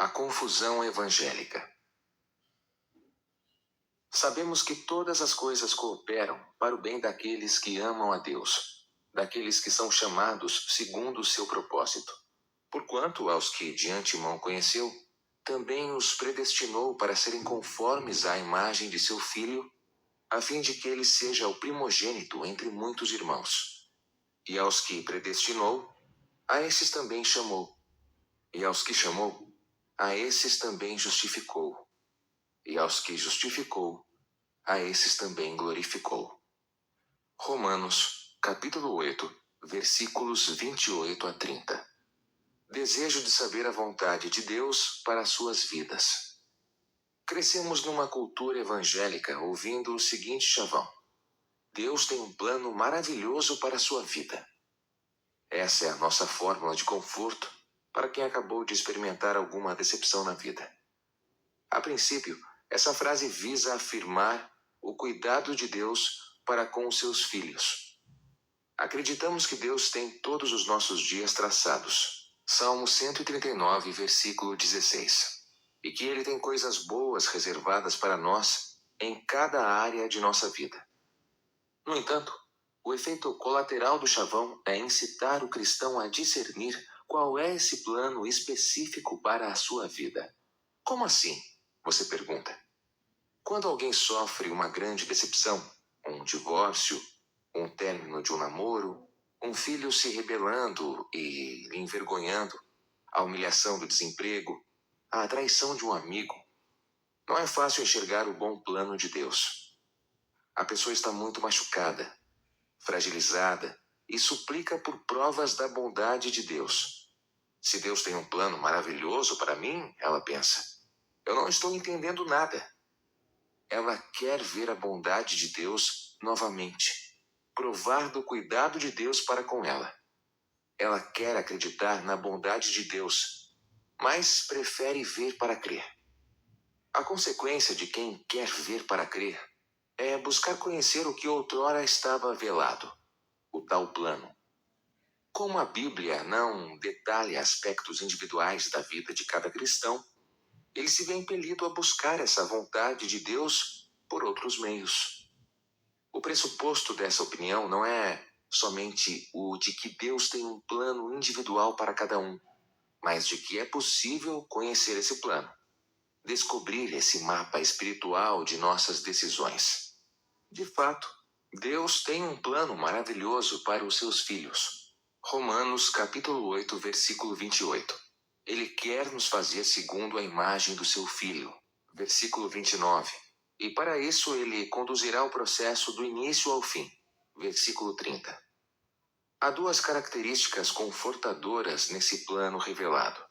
A confusão evangélica. Sabemos que todas as coisas cooperam para o bem daqueles que amam a Deus, daqueles que são chamados segundo o seu propósito. Porquanto aos que de antemão conheceu, também os predestinou para serem conformes à imagem de seu Filho, a fim de que ele seja o primogênito entre muitos irmãos. E aos que predestinou, a esses também chamou. E aos que chamou, a esses também justificou. E aos que justificou, a esses também glorificou. Romanos, capítulo 8, versículos 28 a 30. Desejo de saber a vontade de Deus para as suas vidas. Crescemos numa cultura evangélica ouvindo o seguinte chavão: Deus tem um plano maravilhoso para a sua vida. Essa é a nossa fórmula de conforto para quem acabou de experimentar alguma decepção na vida. A princípio, essa frase visa afirmar o cuidado de Deus para com os seus filhos. Acreditamos que Deus tem todos os nossos dias traçados. Salmo 139, versículo 16. E que Ele tem coisas boas reservadas para nós em cada área de nossa vida. No entanto, o efeito colateral do chavão é incitar o cristão a discernir qual é esse plano específico para a sua vida. Como assim? Você pergunta. Quando alguém sofre uma grande decepção, um divórcio, um término de um namoro, um filho se rebelando e lhe envergonhando, a humilhação do desemprego, a traição de um amigo, não é fácil enxergar o bom plano de Deus. A pessoa está muito machucada, fragilizada e suplica por provas da bondade de Deus. Se Deus tem um plano maravilhoso para mim, ela pensa, eu não estou entendendo nada. Ela quer ver a bondade de Deus novamente, provar do cuidado de Deus para com ela. Ela quer acreditar na bondade de Deus, mas prefere ver para crer. A consequência de quem quer ver para crer é buscar conhecer o que outrora estava velado, o tal plano. Como a Bíblia não detalha aspectos individuais da vida de cada cristão, ele se vê impelido a buscar essa vontade de Deus por outros meios. O pressuposto dessa opinião não é somente o de que Deus tem um plano individual para cada um, mas de que é possível conhecer esse plano, descobrir esse mapa espiritual de nossas decisões. De fato, Deus tem um plano maravilhoso para os seus filhos. Romanos capítulo 8, versículo 28. Ele quer nos fazer segundo a imagem do seu Filho. Versículo 29. E para isso ele conduzirá o processo do início ao fim. Versículo 30. Há duas características confortadoras nesse plano revelado.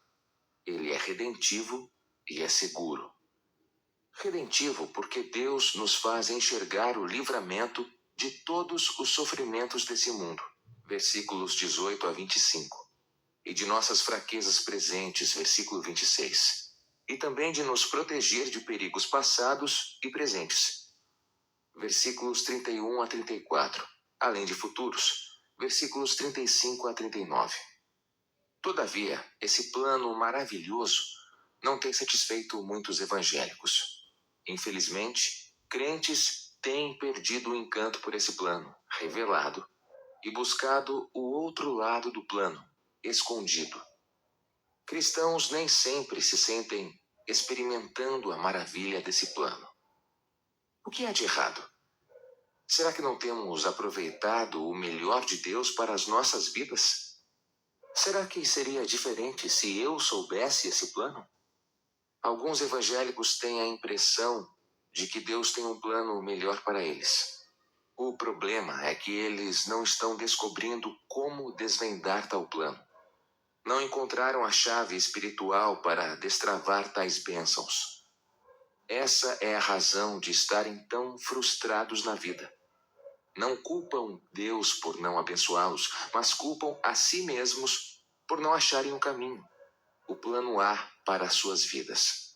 Ele é redentivo e é seguro. Redentivo porque Deus nos faz enxergar o livramento de todos os sofrimentos desse mundo. Versículos 18 a 25. E de nossas fraquezas presentes, versículo 26. E também de nos proteger de perigos passados e presentes. Versículos 31 a 34. Além de futuros, versículos 35 a 39. Todavia, esse plano maravilhoso não tem satisfeito muitos evangélicos. Infelizmente, crentes têm perdido o encanto por esse plano revelado e buscado o outro lado do plano, escondido. Cristãos nem sempre se sentem experimentando a maravilha desse plano. O que há de errado? Será que não temos aproveitado o melhor de Deus para as nossas vidas? Será que seria diferente se eu soubesse esse plano? Alguns evangélicos têm a impressão de que Deus tem um plano melhor para eles. O problema é que eles não estão descobrindo como desvendar tal plano. Não encontraram a chave espiritual para destravar tais bênçãos. Essa é a razão de estarem tão frustrados na vida. Não culpam Deus por não abençoá-los, mas culpam a si mesmos por não acharem o caminho, o plano A para as suas vidas.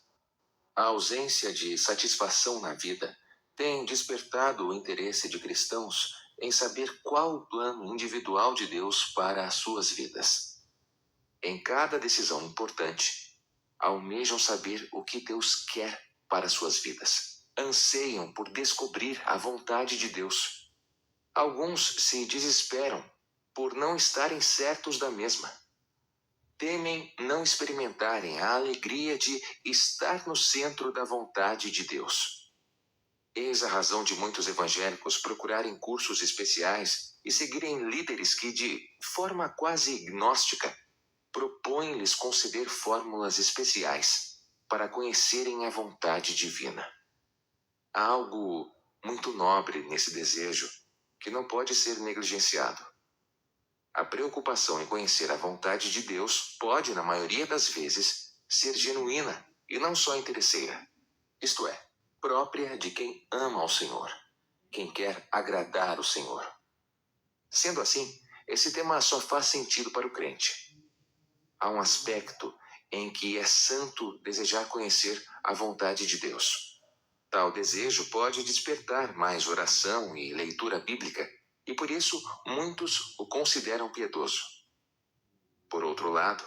A ausência de satisfação na vida tem despertado o interesse de cristãos em saber qual o plano individual de Deus para as suas vidas. Em cada decisão importante, almejam saber o que Deus quer para suas vidas. Anseiam por descobrir a vontade de Deus. Alguns se desesperam por não estarem certos da mesma. Temem não experimentarem a alegria de estar no centro da vontade de Deus. Eis a razão de muitos evangélicos procurarem cursos especiais e seguirem líderes que, de forma quase gnóstica, propõem-lhes conceder fórmulas especiais para conhecerem a vontade divina. Há algo muito nobre nesse desejo que não pode ser negligenciado. A preocupação em conhecer a vontade de Deus pode, na maioria das vezes, ser genuína e não só interesseira. Isto é, própria de quem ama ao Senhor, quem quer agradar o Senhor. Sendo assim, esse tema só faz sentido para o crente. Há um aspecto em que é santo desejar conhecer a vontade de Deus. Tal desejo pode despertar mais oração e leitura bíblica, e por isso muitos o consideram piedoso. Por outro lado,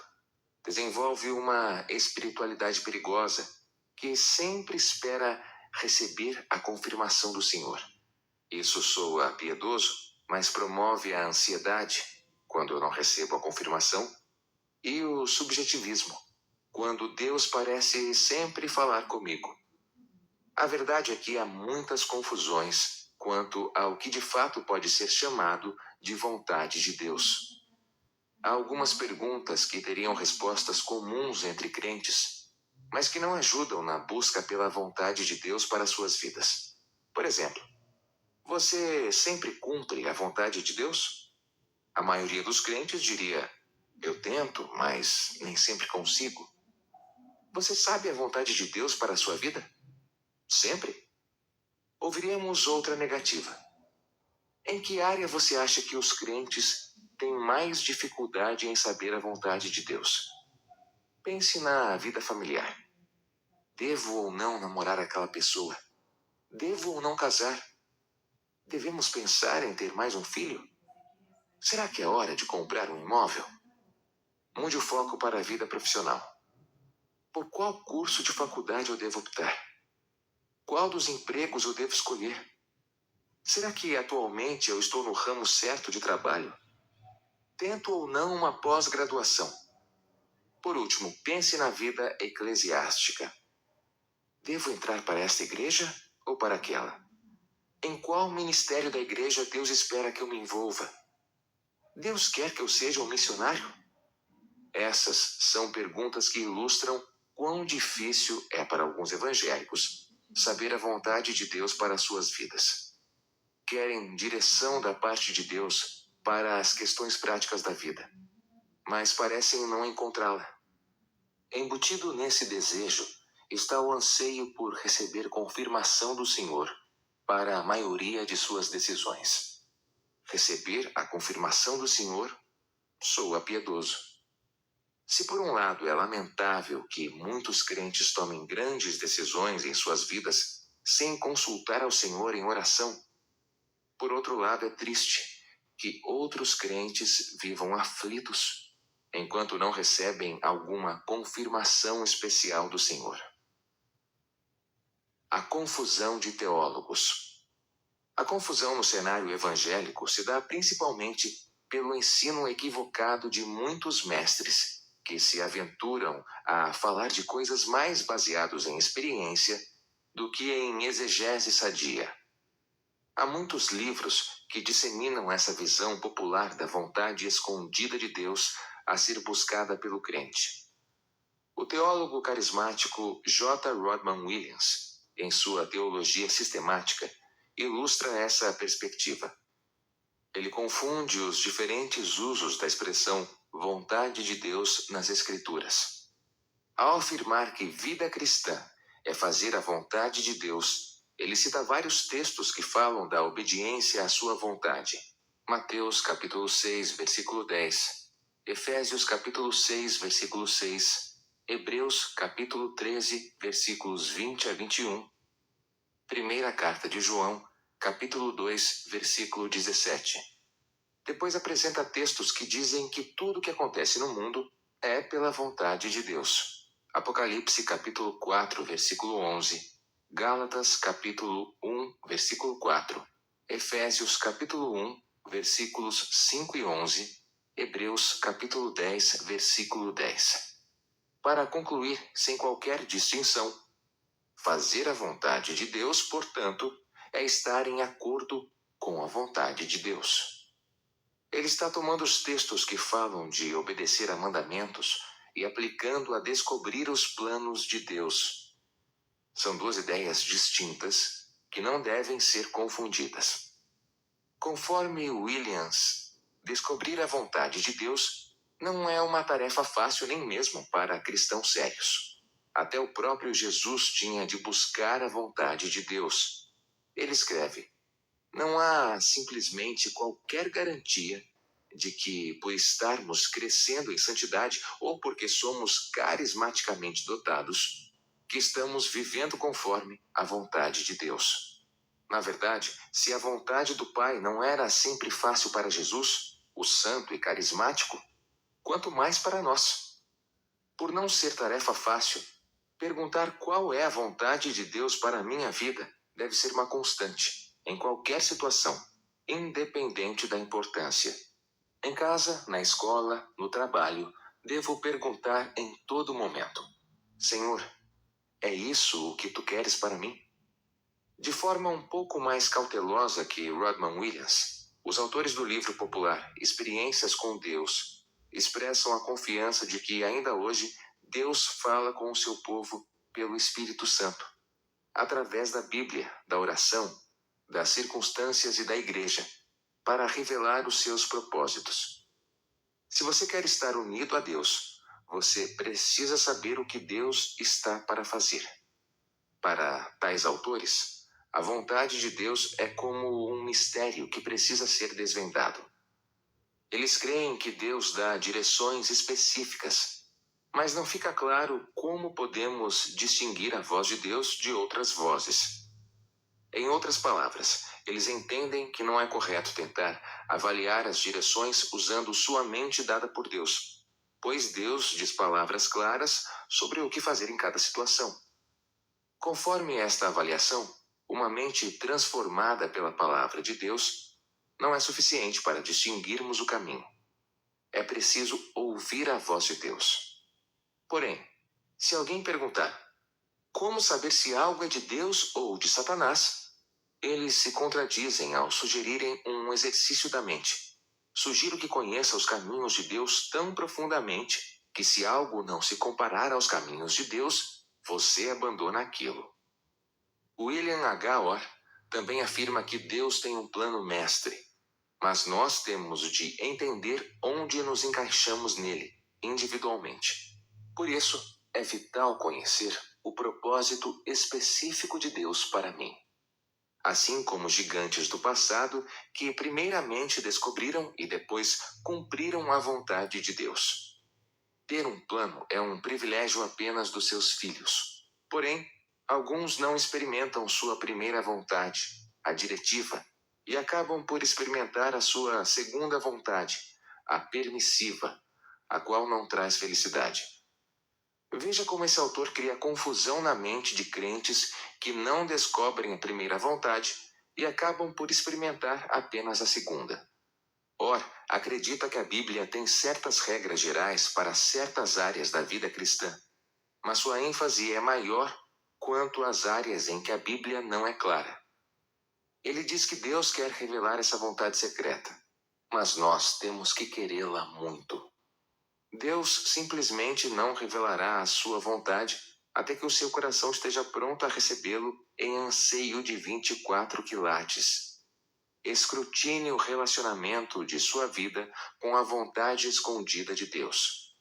desenvolve uma espiritualidade perigosa que sempre espera receber a confirmação do Senhor. Isso soa piedoso, mas promove a ansiedade, quando eu não recebo a confirmação, e o subjetivismo, quando Deus parece sempre falar comigo. A verdade é que há muitas confusões quanto ao que de fato pode ser chamado de vontade de Deus. Há algumas perguntas que teriam respostas comuns entre crentes, mas que não ajudam na busca pela vontade de Deus para suas vidas. Por exemplo, você sempre cumpre a vontade de Deus? A maioria dos crentes diria: eu tento, mas nem sempre consigo. Você sabe a vontade de Deus para a sua vida? Sempre? Ouviríamos outra negativa. Em que área você acha que os crentes têm mais dificuldade em saber a vontade de Deus? Pense na vida familiar. Devo ou não namorar aquela pessoa? Devo ou não casar? Devemos pensar em ter mais um filho? Será que é hora de comprar um imóvel? Mude o foco para a vida profissional. Por qual curso de faculdade eu devo optar? Qual dos empregos eu devo escolher? Será que atualmente eu estou no ramo certo de trabalho? Tento ou não uma pós-graduação? Por último, pense na vida eclesiástica. Devo entrar para esta igreja ou para aquela? Em qual ministério da igreja Deus espera que eu me envolva? Deus quer que eu seja um missionário? Essas são perguntas que ilustram quão difícil é para alguns evangélicos saber a vontade de Deus para suas vidas. Querem direção da parte de Deus para as questões práticas da vida, mas parecem não encontrá-la. Embutido nesse desejo está o anseio por receber confirmação do Senhor para a maioria de suas decisões. Receber a confirmação do Senhor soa piedoso. Se por um lado é lamentável que muitos crentes tomem grandes decisões em suas vidas sem consultar ao Senhor em oração, por outro lado é triste que outros crentes vivam aflitos enquanto não recebem alguma confirmação especial do Senhor. A confusão de teólogos. A confusão no cenário evangélico se dá principalmente pelo ensino equivocado de muitos mestres que se aventuram a falar de coisas mais baseadas em experiência do que em exegese sadia. Há muitos livros que disseminam essa visão popular da vontade escondida de Deus a ser buscada pelo crente. O teólogo carismático J. Rodman Williams, em sua Teologia Sistemática, ilustra essa perspectiva. Ele confunde os diferentes usos da expressão vontade de Deus nas Escrituras. Ao afirmar que vida cristã é fazer a vontade de Deus, ele cita vários textos que falam da obediência à sua vontade. Mateus capítulo 6, versículo 10, Efésios capítulo 6, versículo 6, Hebreus capítulo 13, versículos 20 a 21, Primeira Carta de João, capítulo 2, versículo 17. Depois apresenta textos que dizem que tudo o que acontece no mundo é pela vontade de Deus. Apocalipse capítulo 4, versículo 11, Gálatas capítulo 1, versículo 4, Efésios capítulo 1, versículos 5 e 11, Hebreus capítulo 10, versículo 10. Para concluir, sem qualquer distinção, fazer a vontade de Deus, portanto, é estar em acordo com a vontade de Deus. Ele está tomando os textos que falam de obedecer a mandamentos e aplicando a descobrir os planos de Deus. São duas ideias distintas que não devem ser confundidas. Conforme Williams, descobrir a vontade de Deus não é uma tarefa fácil nem mesmo para cristãos sérios. Até o próprio Jesus tinha de buscar a vontade de Deus. Ele escreve: não há simplesmente qualquer garantia de que, por estarmos crescendo em santidade ou porque somos carismaticamente dotados, que estamos vivendo conforme a vontade de Deus. Na verdade, se a vontade do Pai não era sempre fácil para Jesus, o santo e carismático, quanto mais para nós. Por não ser tarefa fácil, perguntar qual é a vontade de Deus para a minha vida deve ser uma constante, em qualquer situação, independente da importância. Em casa, na escola, no trabalho, devo perguntar em todo momento: Senhor, é isso o que tu queres para mim? De forma um pouco mais cautelosa que Rodman Williams, os autores do livro popular Experiências com Deus expressam a confiança de que ainda hoje Deus fala com o seu povo pelo Espírito Santo, através da Bíblia, da oração, das circunstâncias e da igreja, para revelar os seus propósitos. Se você quer estar unido a Deus, você precisa saber o que Deus está para fazer. Para tais autores, a vontade de Deus é como um mistério que precisa ser desvendado. Eles creem que Deus dá direções específicas, mas não fica claro como podemos distinguir a voz de Deus de outras vozes. Em outras palavras, eles entendem que não é correto tentar avaliar as direções usando sua mente dada por Deus, pois Deus diz palavras claras sobre o que fazer em cada situação. Conforme esta avaliação, uma mente transformada pela palavra de Deus não é suficiente para distinguirmos o caminho. É preciso ouvir a voz de Deus. Porém, se alguém perguntar: como saber se algo é de Deus ou de Satanás? Eles se contradizem ao sugerirem um exercício da mente. Sugiro que conheça os caminhos de Deus tão profundamente que, se algo não se comparar aos caminhos de Deus, você abandona aquilo. William H. Orr também afirma que Deus tem um plano mestre, mas nós temos de entender onde nos encaixamos nele, individualmente. Por isso, é vital conhecer o propósito específico de Deus para mim. Assim como os gigantes do passado, que primeiramente descobriram e depois cumpriram a vontade de Deus. Ter um plano é um privilégio apenas dos seus filhos. Porém, alguns não experimentam sua primeira vontade, a diretiva, e acabam por experimentar a sua segunda vontade, a permissiva, a qual não traz felicidade. Veja como esse autor cria confusão na mente de crentes que não descobrem a primeira vontade e acabam por experimentar apenas a segunda. Orr acredita que a Bíblia tem certas regras gerais para certas áreas da vida cristã, mas sua ênfase é maior quanto às áreas em que a Bíblia não é clara. Ele diz que Deus quer revelar essa vontade secreta, mas nós temos que querê-la muito. Deus simplesmente não revelará a sua vontade até que o seu coração esteja pronto a recebê-lo em anseio de 24 quilates. Escrutine o relacionamento de sua vida com a vontade escondida de Deus.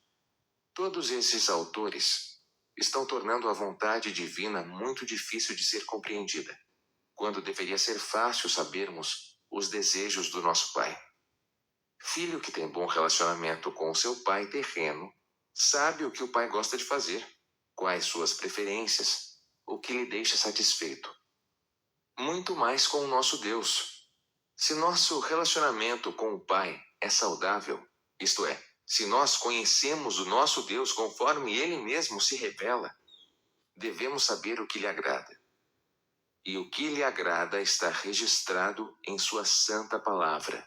Todos esses autores estão tornando a vontade divina muito difícil de ser compreendida, quando deveria ser fácil sabermos os desejos do nosso Pai. Filho que tem bom relacionamento com o seu pai terreno, sabe o que o pai gosta de fazer, quais suas preferências, o que lhe deixa satisfeito. Muito mais com o nosso Deus. Se nosso relacionamento com o Pai é saudável, isto é, Se nós conhecemos o nosso Deus conforme Ele mesmo se revela, devemos saber o que lhe agrada. E o que lhe agrada está registrado em sua santa palavra.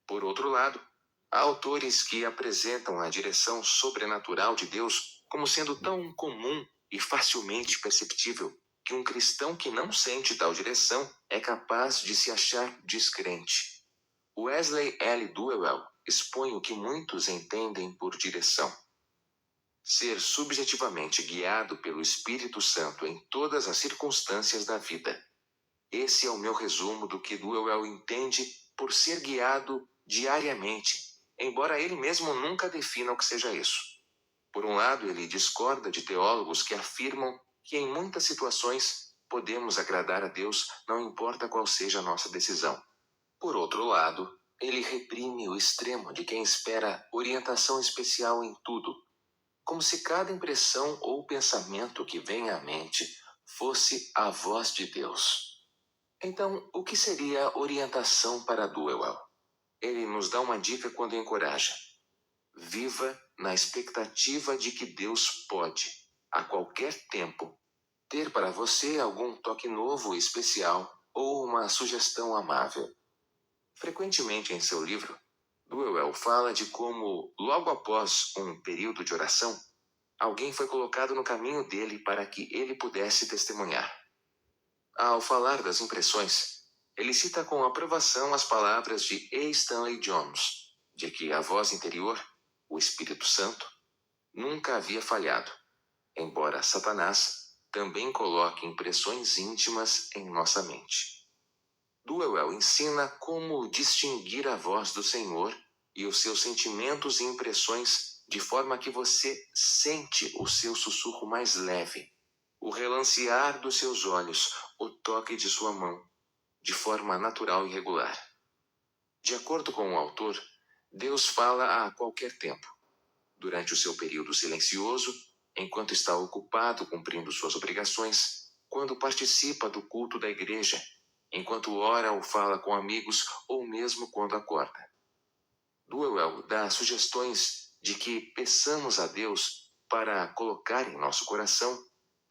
Por outro lado, há autores que apresentam a direção sobrenatural de Deus como sendo tão comum e facilmente perceptível que um cristão que não sente tal direção é capaz de se achar descrente. Wesley L. Duewell expõe o que muitos entendem por direção: ser subjetivamente guiado pelo Espírito Santo em todas as circunstâncias da vida. Esse é o meu resumo do que Duewell entende por ser guiado diariamente, embora ele mesmo nunca defina o que seja isso. Por um lado, ele discorda de teólogos que afirmam que em muitas situações podemos agradar a Deus, não importa qual seja a nossa decisão. Por outro lado, ele reprime o extremo de quem espera orientação especial em tudo, como se cada impressão ou pensamento que vem à mente fosse a voz de Deus. Então, o que seria orientação para Duewell? Ele nos dá uma dica quando encoraja: viva na expectativa de que Deus pode, a qualquer tempo, ter para você algum toque novo e especial ou uma sugestão amável. Frequentemente em seu livro, Duewell fala de como, logo após um período de oração, alguém foi colocado no caminho dele para que ele pudesse testemunhar. Ao falar das impressões, ele cita com aprovação as palavras de A. Stanley Jones, de que a voz interior, o Espírito Santo, nunca havia falhado, embora Satanás também coloque impressões íntimas em nossa mente. Duewell ensina como distinguir a voz do Senhor e os seus sentimentos e impressões de forma que você sente o seu sussurro mais leve, o relancear dos seus olhos, o toque de sua mão, de forma natural e regular. De acordo com o autor, Deus fala a qualquer tempo, durante o seu período silencioso, enquanto está ocupado cumprindo suas obrigações, quando participa do culto da igreja, enquanto ora ou fala com amigos ou mesmo quando acorda. Duewell dá sugestões de que peçamos a Deus para colocar em nosso coração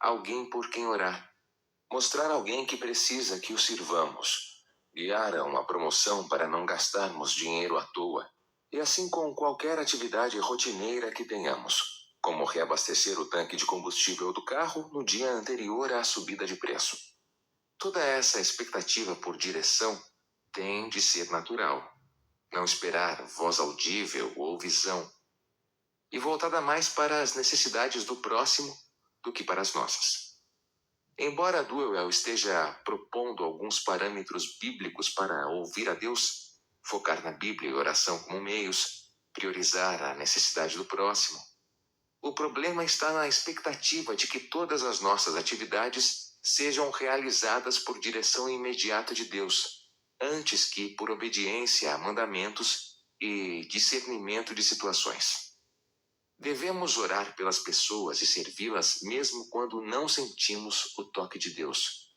alguém por quem orar, mostrar alguém que precisa que o sirvamos, guiar a uma promoção para não gastarmos dinheiro à toa, e assim com qualquer atividade rotineira que tenhamos, como reabastecer o tanque de combustível do carro no dia anterior à subida de preço. Toda essa expectativa por direção tem de ser natural, não esperar voz audível ou visão, e voltada mais para as necessidades do próximo do que para as nossas. Embora Duewell esteja propondo alguns parâmetros bíblicos para ouvir a Deus, focar na Bíblia e oração como meios, priorizar a necessidade do próximo, o problema está na expectativa de que todas as nossas atividades sejam realizadas por direção imediata de Deus, antes que por obediência a mandamentos e discernimento de situações. Devemos orar pelas pessoas e servi-las mesmo quando não sentimos o toque de Deus.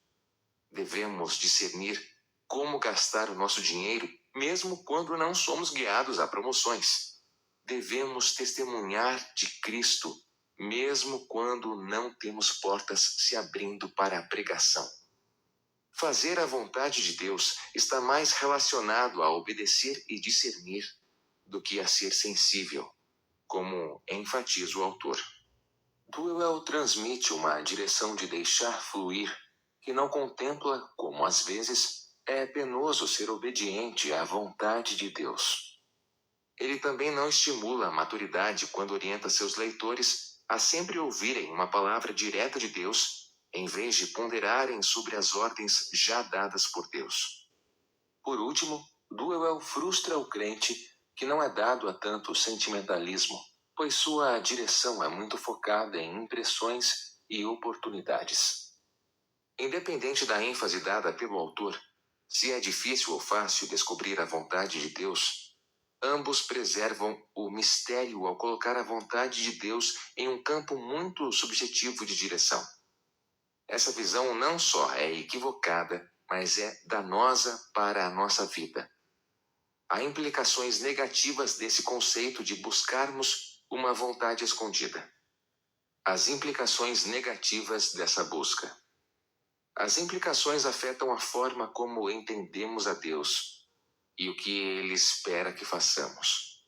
Devemos discernir como gastar o nosso dinheiro mesmo quando não somos guiados a promoções. Devemos testemunhar de Cristo mesmo quando não temos portas se abrindo para a pregação. Fazer a vontade de Deus está mais relacionado a obedecer e discernir do que a ser sensível, como enfatiza o autor. Duewell transmite uma direção de deixar fluir que não contempla como, às vezes, é penoso ser obediente à vontade de Deus. Ele também não estimula a maturidade quando orienta seus leitores a sempre ouvirem uma palavra direta de Deus, em vez de ponderarem sobre as ordens já dadas por Deus. Por último, Duewell frustra o crente que não é dado a tanto sentimentalismo, pois sua direção é muito focada em impressões e oportunidades. Independente da ênfase dada pelo autor, se é difícil ou fácil descobrir a vontade de Deus, ambos preservam o mistério ao colocar a vontade de Deus em um campo muito subjetivo de direção. Essa visão não só é equivocada, mas é danosa para a nossa vida. há implicações negativas desse conceito de buscarmos uma vontade escondida. As implicações negativas dessa busca. As implicações afetam a forma como entendemos a Deus e o que Ele espera que façamos.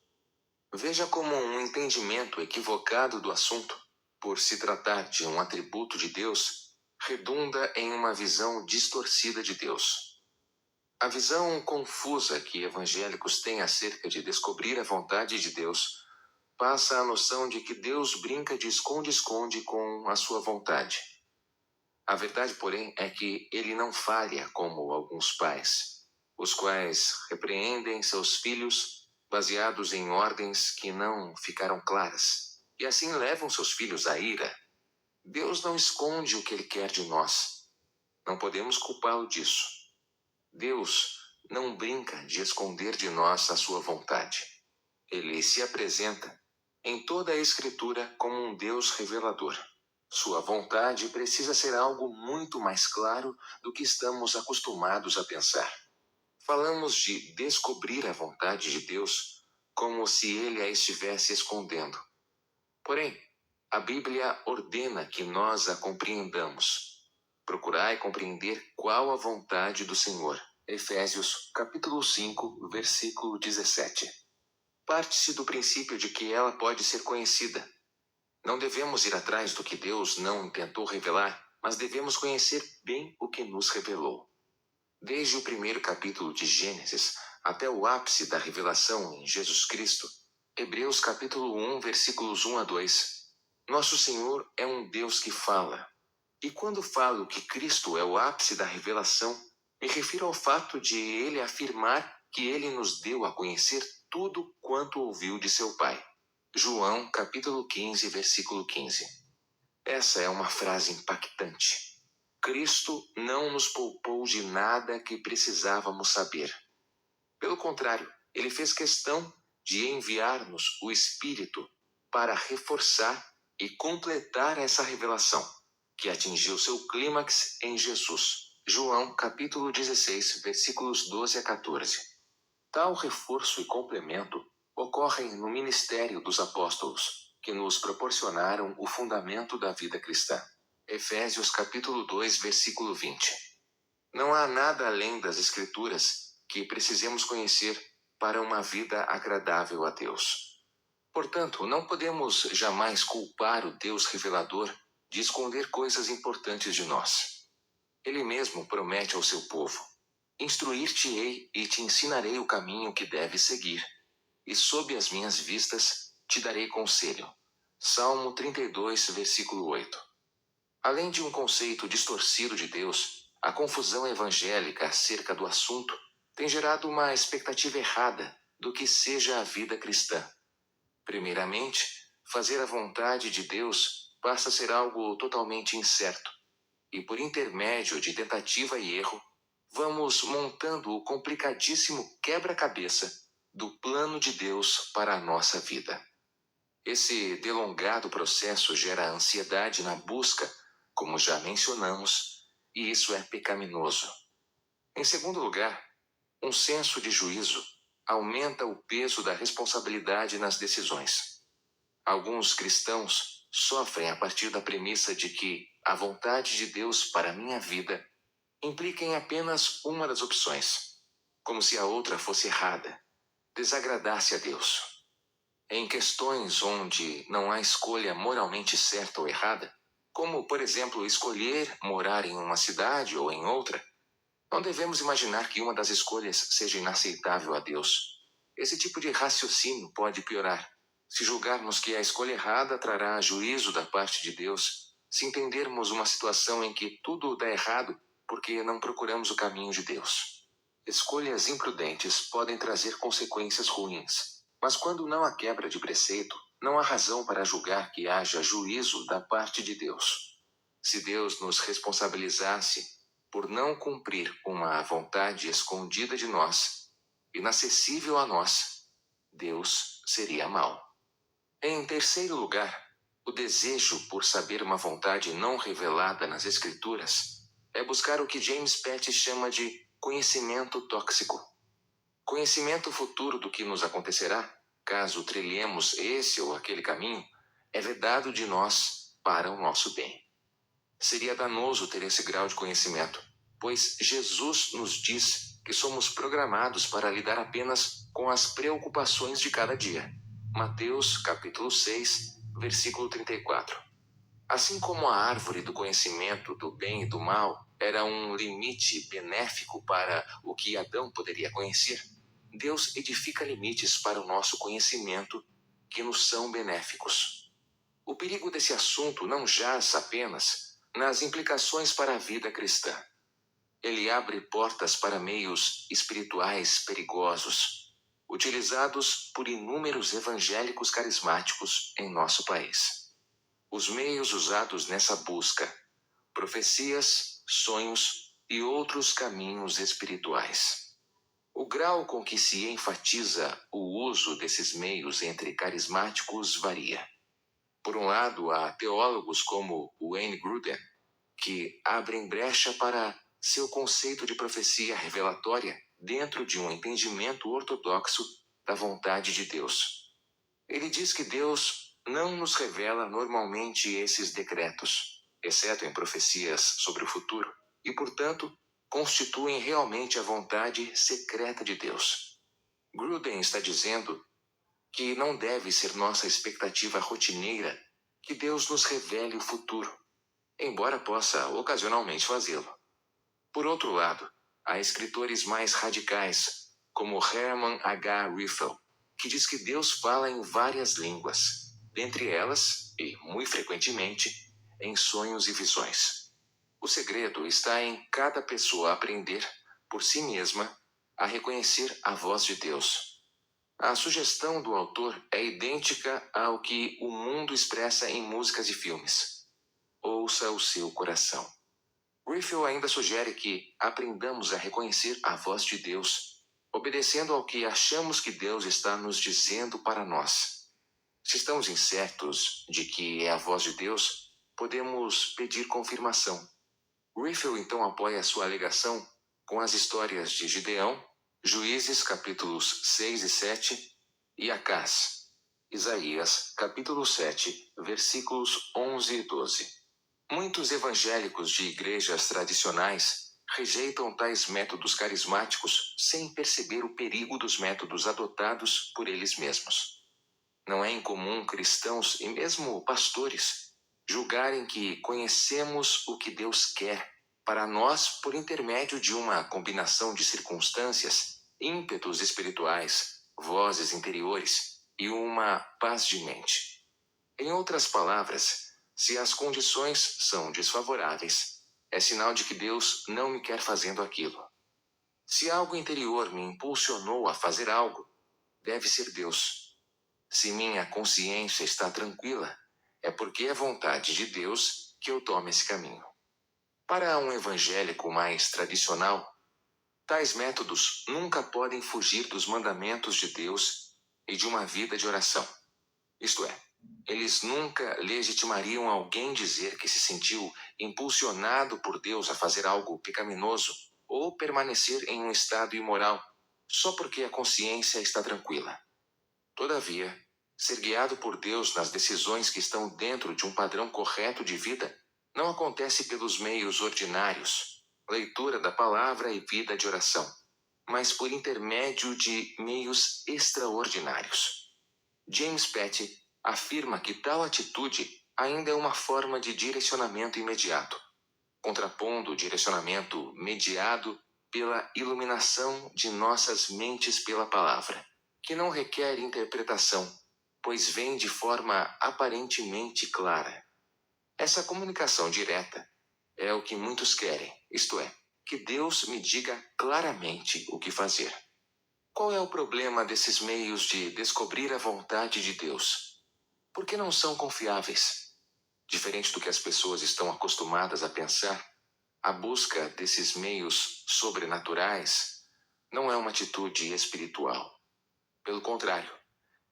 Veja como um entendimento equivocado do assunto, por se tratar de um atributo de Deus, redunda em uma visão distorcida de Deus. A visão confusa que evangélicos têm acerca de descobrir a vontade de Deus passa a noção de que Deus brinca de esconde-esconde com a sua vontade. A verdade, porém, é que ele não falha como alguns pais, os quais repreendem seus filhos baseados em ordens que não ficaram claras, e assim levam seus filhos à ira. Deus não esconde o que ele quer de nós. Não podemos culpá-lo disso. Deus não brinca de esconder de nós a sua vontade. Ele se apresenta em toda a Escritura como um Deus revelador. Sua vontade precisa ser algo muito mais claro do que estamos acostumados a pensar. Falamos de descobrir a vontade de Deus como se ele a estivesse escondendo. Porém, a Bíblia ordena que nós a compreendamos. Procurai compreender qual a vontade do Senhor. Efésios, capítulo 5, versículo 17. Parte-se do princípio de que ela pode ser conhecida. Não devemos ir atrás do que Deus não tentou revelar, mas devemos conhecer bem o que nos revelou. Desde o primeiro capítulo de Gênesis até o ápice da revelação em Jesus Cristo, Hebreus capítulo 1, versículos 1 a 2, nosso Senhor é um Deus que fala. E quando falo que Cristo é o ápice da revelação, me refiro ao fato de ele afirmar que ele nos deu a conhecer tudo quanto ouviu de seu Pai. João, capítulo 15, versículo 15. Essa é uma frase impactante. Cristo não nos poupou de nada que precisávamos saber. Pelo contrário, ele fez questão de enviar-nos o Espírito para reforçar e completar essa revelação, que atingiu seu clímax em Jesus. João, capítulo 16, versículos 12 a 14. Tal reforço e complemento ocorrem no ministério dos apóstolos, que nos proporcionaram o fundamento da vida cristã. Efésios capítulo 2, versículo 20. Não há nada além das Escrituras que precisemos conhecer para uma vida agradável a Deus. Portanto, não podemos jamais culpar o Deus revelador de esconder coisas importantes de nós. Ele mesmo promete ao seu povo: instruir-te-ei e te ensinarei o caminho que deves seguir, e sob as minhas vistas te darei conselho. Salmo 32, versículo 8. Além de um conceito distorcido de Deus, a confusão evangélica acerca do assunto tem gerado uma expectativa errada do que seja a vida cristã. Primeiramente, fazer a vontade de Deus passa a ser algo totalmente incerto, e por intermédio de tentativa e erro, vamos montando o complicadíssimo quebra-cabeça do plano de Deus para a nossa vida. Esse delongado processo gera ansiedade na busca, como já mencionamos, e isso é pecaminoso. Em segundo lugar, um senso de juízo aumenta o peso da responsabilidade nas decisões. Alguns cristãos sofrem a partir da premissa de que a vontade de Deus para a minha vida implica em apenas uma das opções, como se a outra fosse errada, desagradasse a Deus. Em questões onde não há escolha moralmente certa ou errada, como, por exemplo, escolher morar em uma cidade ou em outra, não devemos imaginar que uma das escolhas seja inaceitável a Deus. Esse tipo de raciocínio pode piorar, se julgarmos que a escolha errada trará juízo da parte de Deus, se entendermos uma situação em que tudo dá errado porque não procuramos o caminho de Deus. Escolhas imprudentes podem trazer consequências ruins, mas quando não há quebra de preceito, não há razão para julgar que haja juízo da parte de Deus. Se Deus nos responsabilizasse por não cumprir uma vontade escondida de nós, inacessível a nós, Deus seria mau. Em terceiro lugar, o desejo por saber uma vontade não revelada nas Escrituras é buscar o que James Petty chama de conhecimento tóxico. Conhecimento futuro do que nos acontecerá, caso trilhemos esse ou aquele caminho, é vedado de nós para o nosso bem. Seria danoso ter esse grau de conhecimento, pois Jesus nos diz que somos programados para lidar apenas com as preocupações de cada dia. Mateus capítulo 6, versículo 34. Assim como a árvore do conhecimento do bem e do mal era um limite benéfico para o que Adão poderia conhecer, Deus edifica limites para o nosso conhecimento que nos são benéficos. O perigo desse assunto não jaz apenas nas implicações para a vida cristã. Ele abre portas para meios espirituais perigosos, utilizados por inúmeros evangélicos carismáticos em nosso país. Os meios usados nessa busca: profecias, sonhos e outros caminhos espirituais. O grau com que se enfatiza o uso desses meios entre carismáticos varia. Por um lado, há teólogos como Wayne Grudem, que abrem brecha para seu conceito de profecia revelatória dentro de um entendimento ortodoxo da vontade de Deus. Ele diz que Deus não nos revela normalmente esses decretos, exceto em profecias sobre o futuro, e, portanto, constituem realmente a vontade secreta de Deus. Grudem está dizendo que não deve ser nossa expectativa rotineira que Deus nos revele o futuro, embora possa ocasionalmente fazê-lo. Por outro lado, há escritores mais radicais, como Herman H. Riffel, que diz que Deus fala em várias línguas, dentre elas, e muito frequentemente, em sonhos e visões. O segredo está em cada pessoa aprender, por si mesma, a reconhecer a voz de Deus. A sugestão do autor é idêntica ao que o mundo expressa em músicas e filmes. Ouça o seu coração. Riffel ainda sugere que aprendamos a reconhecer a voz de Deus, obedecendo ao que achamos que Deus está nos dizendo para nós. Se estamos incertos de que é a voz de Deus, podemos pedir confirmação. Riffel então apoia sua alegação com as histórias de Gideão, Juízes capítulos 6 e 7, e Acás, Isaías capítulo 7, versículos 11 e 12. Muitos evangélicos de igrejas tradicionais rejeitam tais métodos carismáticos sem perceber o perigo dos métodos adotados por eles mesmos. Não é incomum cristãos e mesmo pastores julgarem que conhecemos o que Deus quer para nós por intermédio de uma combinação de circunstâncias, ímpetos espirituais, vozes interiores e uma paz de mente. Em outras palavras, se as condições são desfavoráveis, é sinal de que Deus não me quer fazendo aquilo. Se algo interior me impulsionou a fazer algo, deve ser Deus. Se minha consciência está tranquila, é porque é vontade de Deus que eu tome esse caminho. Para um evangélico mais tradicional, tais métodos nunca podem fugir dos mandamentos de Deus e de uma vida de oração. Isto é, eles nunca legitimariam alguém dizer que se sentiu impulsionado por Deus a fazer algo pecaminoso ou permanecer em um estado imoral só porque a consciência está tranquila. Todavia, ser guiado por Deus nas decisões que estão dentro de um padrão correto de vida não acontece pelos meios ordinários, leitura da palavra e vida de oração, mas por intermédio de meios extraordinários. James Petty afirma que tal atitude ainda é uma forma de direcionamento imediato, contrapondo o direcionamento mediado pela iluminação de nossas mentes pela palavra, que não requer interpretação, pois vem de forma aparentemente clara. Essa comunicação direta é o que muitos querem, isto é, que Deus me diga claramente o que fazer. Qual é o problema desses meios de descobrir a vontade de Deus? Por que não são confiáveis? Diferente do que as pessoas estão acostumadas a pensar, a busca desses meios sobrenaturais não é uma atitude espiritual. Pelo contrário,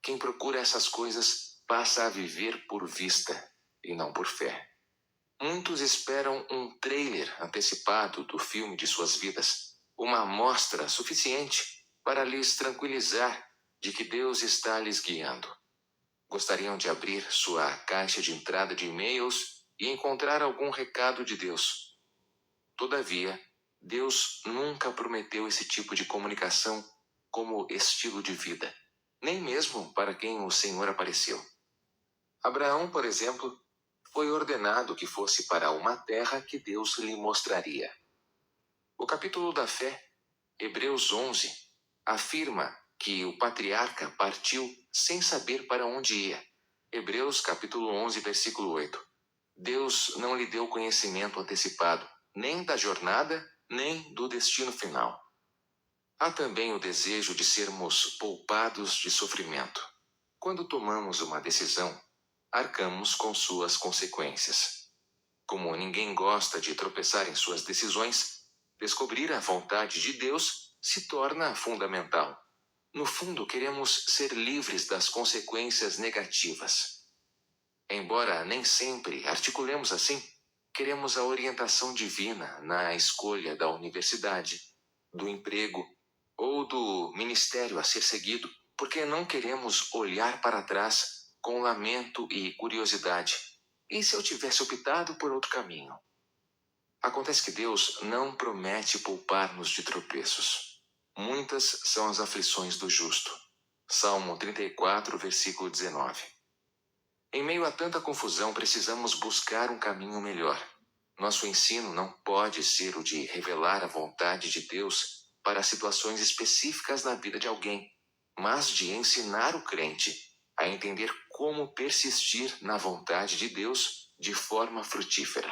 quem procura essas coisas passa a viver por vista e não por fé. Muitos esperam um trailer antecipado do filme de suas vidas, uma amostra suficiente para lhes tranquilizar de que Deus está lhes guiando. Gostariam de abrir sua caixa de entrada de e-mails e encontrar algum recado de Deus. Todavia, Deus nunca prometeu esse tipo de comunicação como estilo de vida, nem mesmo para quem o Senhor apareceu. Abraão, por exemplo, foi ordenado que fosse para uma terra que Deus lhe mostraria. O capítulo da fé, Hebreus 11, afirma que o patriarca partiu sem saber para onde ia. Hebreus capítulo 11, versículo 8. Deus não lhe deu conhecimento antecipado, nem da jornada, nem do destino final. Há também o desejo de sermos poupados de sofrimento. Quando tomamos uma decisão, arcamos com suas consequências. Como ninguém gosta de tropeçar em suas decisões, descobrir a vontade de Deus se torna fundamental. No fundo, queremos ser livres das consequências negativas. Embora nem sempre articulemos assim, queremos a orientação divina na escolha da universidade, do emprego ou do ministério a ser seguido, porque não queremos olhar para trás com lamento e curiosidade. E se eu tivesse optado por outro caminho? Acontece que Deus não promete poupar-nos de tropeços. Muitas são as aflições do justo. Salmo 34, versículo 19. Em meio a tanta confusão, precisamos buscar um caminho melhor. Nosso ensino não pode ser o de revelar a vontade de Deus para situações específicas na vida de alguém, mas de ensinar o crente a entender como persistir na vontade de Deus de forma frutífera.